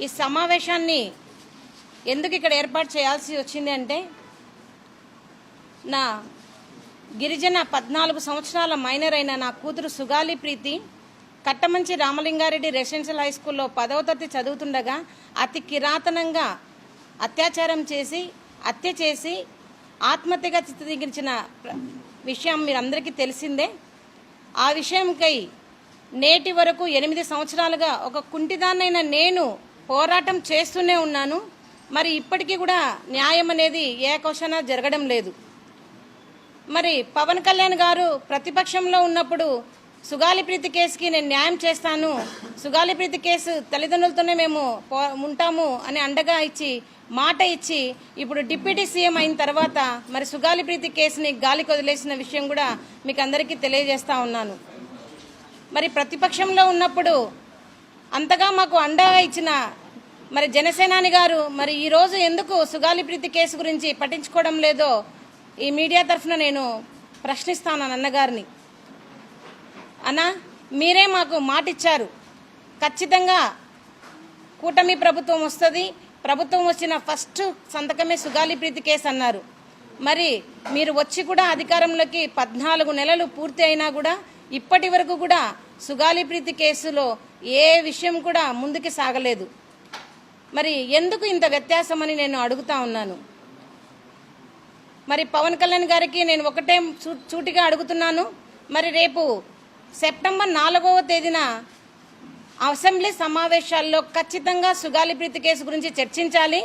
ఈ సమావేశాన్ని ఎందుకు ఇక్కడ ఏర్పాటు చేయాల్సి వచ్చింది అంటే నా గిరిజన 14 సంవత్సరాల మైనర్ అయిన నా కూతురు సుగాలి ప్రీతి కట్టమంచి రామలింగారెడ్డి రెసిడెన్షియల్ హై స్కూల్లో 10వ తరగతి చదువుతుండగా అతి కిరాతనంగా అత్యాచారం చేసి హత్య చేసి ఆత్మహత్యగా చిత్రీకరించిన విషయం మీరందరికీ తెలిసిందే. ఆ విషయంకై నేటి వరకు 8 సంవత్సరాలుగా ఒక కుంటిదాన్నైన నేను పోరాటం చేస్తూనే ఉన్నాను. మరి ఇప్పటికీ కూడా న్యాయం అనేది ఏ క్వశ్చన్ జరగడం లేదు. మరి పవన్ కళ్యాణ్ గారు ప్రతిపక్షంలో ఉన్నప్పుడు సుగాలి ప్రీతి కేసుకి నేను న్యాయం చేస్తాను, సుగాలి ప్రీతి కేసు తల్లిదండ్రులతోనే మేము ఉంటాము అని అండగా ఇచ్చి మాట ఇచ్చి ఇప్పుడు డిప్యూటీ సీఎం అయిన తర్వాత మరి సుగాలి ప్రీతి కేసుని గాలికి వదిలేసిన విషయం కూడా మీకు అందరికీ తెలియజేస్తా ఉన్నాను. మరి ప్రతిపక్షంలో ఉన్నప్పుడు అంతగా మాకు అండగా ఇచ్చిన మరి జనసేనాని గారు మరి ఈరోజు ఎందుకు సుగాలి ప్రీతి కేసు గురించి పట్టించుకోవడం లేదో ఈ మీడియా తరఫున నేను ప్రశ్నిస్తాను అన్నగారిని. అన్న, మీరే మాకు మాట ఇచ్చారు, ఖచ్చితంగా కూటమి ప్రభుత్వం వస్తుంది, ప్రభుత్వం వచ్చిన ఫస్ట్ సంతకమే సుగాలి ప్రీతి కేసు అన్నారు. మరి మీరు వచ్చి కూడా అధికారంలోకి 14 నెలలు పూర్తి అయినా కూడా ఇప్పటి వరకు కూడా సుగాలి ప్రీతి కేసులో ఏ విషయం కూడా ముందుకు సాగలేదు. మరి ఎందుకు ఇంత వ్యత్యాసం అని నేను అడుగుతా ఉన్నాను. మరి పవన్ కళ్యాణ్ గారికి నేను ఒకటే సూటిగా అడుగుతున్నాను. మరి రేపు సెప్టెంబర్ 4వ తేదీన అసెంబ్లీ సమావేశాల్లో ఖచ్చితంగా సుగాలి ప్రీతి కేసు గురించి చర్చించాలి.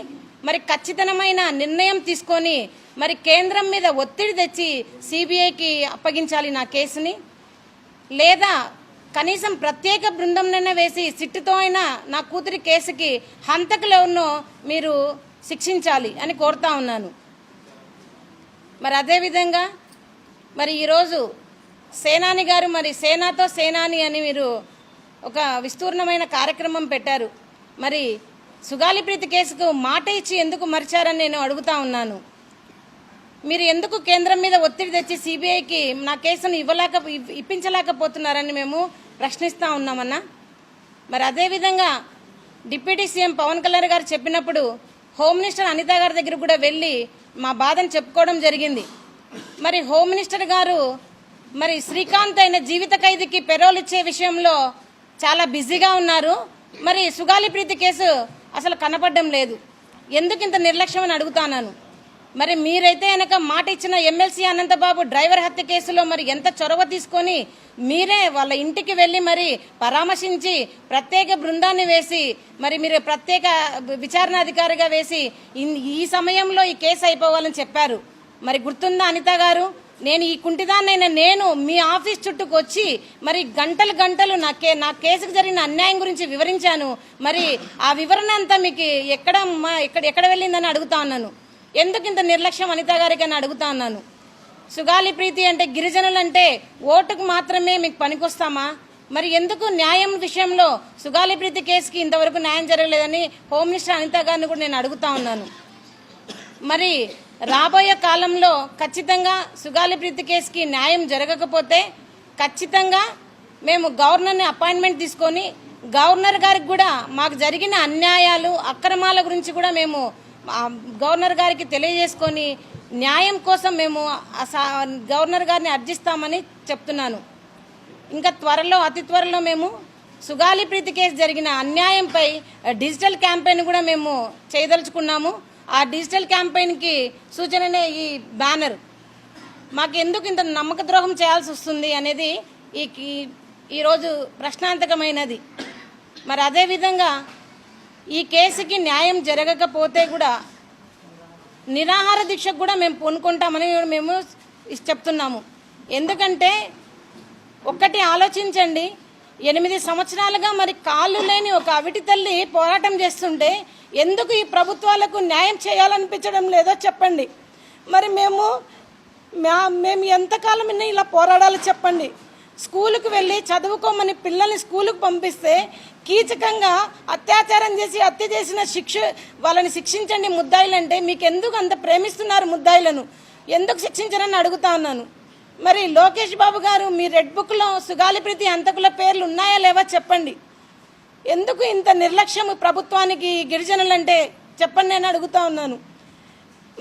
మరి ఖచ్చితమైన నిర్ణయం తీసుకొని మరి కేంద్రం మీద ఒత్తిడి తెచ్చి సిబిఐకి అప్పగించాలి నా కేసుని, లేదా కనీసం ప్రత్యేక బృందంనైనా వేసి సిట్టుతో అయినా నా కూతురి కేసుకి హంతకులు ఎవరినో మీరు శిక్షించాలి అని కోరుతా ఉన్నాను. మరి అదేవిధంగా మరి ఈరోజు సేనాని గారు మరి సేనాతో సేనాని అని మీరు ఒక విస్తూర్ణమైన కార్యక్రమం పెట్టారు. మరి సుగాలి ప్రీతి కేసుకు మాట ఇచ్చి ఎందుకు మరిచారని నేను అడుగుతా ఉన్నాను. మీరు ఎందుకు కేంద్రం మీద ఒత్తిడి తెచ్చి సిబిఐకి నా కేసును ఇప్పించలేకపోతున్నారని మేము ప్రశ్నిస్తూ ఉన్నామన్నా. మరి అదేవిధంగా డిప్యూటీ సీఎం పవన్ కళ్యాణ్ గారు చెప్పినప్పుడు హోమ్ మినిస్టర్ అనిత గారి దగ్గర కూడా వెళ్ళి మా బాధను చెప్పుకోవడం జరిగింది. మరి హోమ్ మినిస్టర్ గారు మరి శ్రీకాంత్ అయిన జీవిత ఖైదీకి పెరోల్ ఇచ్చే విషయంలో చాలా బిజీగా ఉన్నారు. మరి సుగాలి ప్రీతి కేసు అసలు కనపడడం లేదు. ఎందుకు ఇంత నిర్లక్ష్యం అని అడుగుతాను. మరి మీరైతే కనుక మాట ఇచ్చిన ఎమ్మెల్సీ అనంతబాబు డ్రైవర్ హత్య కేసులో మరి ఎంత చొరవ తీసుకొని మీరే వాళ్ళ ఇంటికి వెళ్ళి మరి పరామర్శించి ప్రత్యేక బృందాన్ని వేసి మరి మీరు ప్రత్యేక విచారణాధికారిగా వేసి ఈ సమయంలో ఈ కేసు అయిపోవాలని చెప్పారు. మరి గుర్తుందా అనిత గారు, నేను ఈ కుంటిదాన్నైనా నేను మీ ఆఫీస్ చుట్టూకు వచ్చి మరి గంటలు నా కేసుకు జరిగిన అన్యాయం గురించి వివరించాను. మరి ఆ వివరణ అంతా మీకు ఎక్కడ వెళ్ళిందని అడుగుతా ఉన్నాను. ఎందుకు ఇంత నిర్లక్ష్యం అనిత గారికి అని అడుగుతా ఉన్నాను. సుగాలి ప్రీతి అంటే గిరిజనులంటే ఓటుకు మాత్రమే మీకు పనికొస్తామా? మరి ఎందుకు న్యాయం విషయంలో సుగాలి ప్రీతి కేసుకి ఇంతవరకు న్యాయం జరగలేదని హోమ్ మినిస్టర్ అనిత గారిని కూడా నేను అడుగుతా ఉన్నాను. మరి రాబోయే కాలంలో ఖచ్చితంగా సుగాలి ప్రీతి కేసుకి న్యాయం జరగకపోతే ఖచ్చితంగా మేము గవర్నర్ని అపాయింట్మెంట్ తీసుకొని గవర్నర్ గారికి కూడా మాకు జరిగిన అన్యాయాలు అక్రమాల గురించి కూడా మేము గవర్నర్ గారికి తెలియజేసుకొని న్యాయం కోసం మేము గవర్నర్ గారిని అర్జిస్తామని చెప్తున్నాను. ఇంకా అతి త్వరలో మేము సుగాలి ప్రీతి కేసు జరిగిన అన్యాయంపై డిజిటల్ క్యాంపెయిన్ కూడా మేము చేయదలుచుకున్నాము. ఆ డిజిటల్ క్యాంపెయిన్కి సూచననే ఈ బ్యానర్. మాకు ఎందుకు ఇంత నమ్మక ద్రోహం చేయాల్సి వస్తుంది అనేది ఈరోజు ప్రశ్నార్థకమైనది. మరి అదేవిధంగా ఈ కేసుకి న్యాయం జరగకపోతే కూడా నిరాహార దీక్షకు కూడా మేము పూనుకుంటామని మేము చెప్తున్నాము. ఎందుకంటే ఒక్కటి ఆలోచించండి, 8 సంవత్సరాలుగా మరి కాళ్ళు లేని ఒక అవిటి తల్లి పోరాటం చేస్తుంటే ఎందుకు ఈ ప్రభుత్వాలకు న్యాయం చేయాలనిపించడం లేదో చెప్పండి. మరి మేము ఎంతకాలం ఇలా పోరాడాలో చెప్పండి. స్కూలుకు వెళ్ళి చదువుకోమని పిల్లల్ని స్కూలుకు పంపిస్తే కీచకంగా అత్యాచారం చేసి హత్య చేసిన వాళ్ళని శిక్షించండి ముద్దాయిలంటే మీకు ఎందుకు అంత ప్రేమిస్తున్నారు ముద్దాయిలను? ఎందుకు శిక్షించరని అడుగుతా ఉన్నాను. మరి లోకేష్ బాబు గారు మీ రెడ్ బుక్లో సుగాలి ప్రీతి హంతకుల పేర్లు ఉన్నాయా లేవా చెప్పండి. ఎందుకు ఇంత నిర్లక్ష్యం ప్రభుత్వానికి గిరిజనులంటే చెప్పండి, నేను అడుగుతా ఉన్నాను.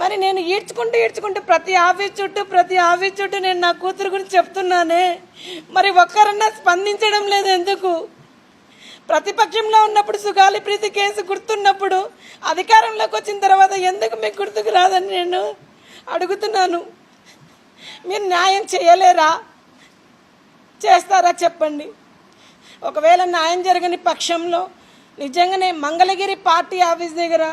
మరి నేను ఈడ్చుకుంటూ ప్రతి ఆఫీస్ చుట్టూ నేను నా కూతురు గురించి చెప్తున్నానే, మరి ఒక్కరన్నా స్పందించడం లేదు ఎందుకు? ప్రతిపక్షంలో ఉన్నప్పుడు సుగాలి ప్రీతి కేసు గుర్తున్నప్పుడు అధికారంలోకి వచ్చిన తర్వాత ఎందుకు మీకు గుర్తుకు రాదని నేను అడుగుతున్నాను. మీరు న్యాయం చేయలేరా? చేస్తారా చెప్పండి. ఒకవేళ న్యాయం జరగని పక్షంలో నిజంగానే మంగళగిరి పార్టీ ఆఫీస్ దగ్గర,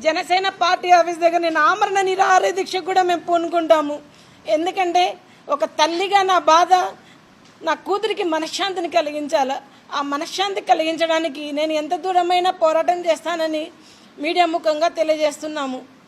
జనసేన పార్టీ ఆఫీస్ దగ్గర నేను ఆమరణ నిరాహార దీక్ష కూడా మేము పూనుకుంటాము. ఎందుకంటే ఒక తల్లిగా నా బాధ నా కూతురికి మనశ్శాంతిని కలిగించాలి. ఆ మనశ్శాంతి కలిగించడానికి నేను ఎంత దూరమైనా పోరాటం చేస్తానని మీడియా ముఖంగా తెలియజేస్తున్నాము.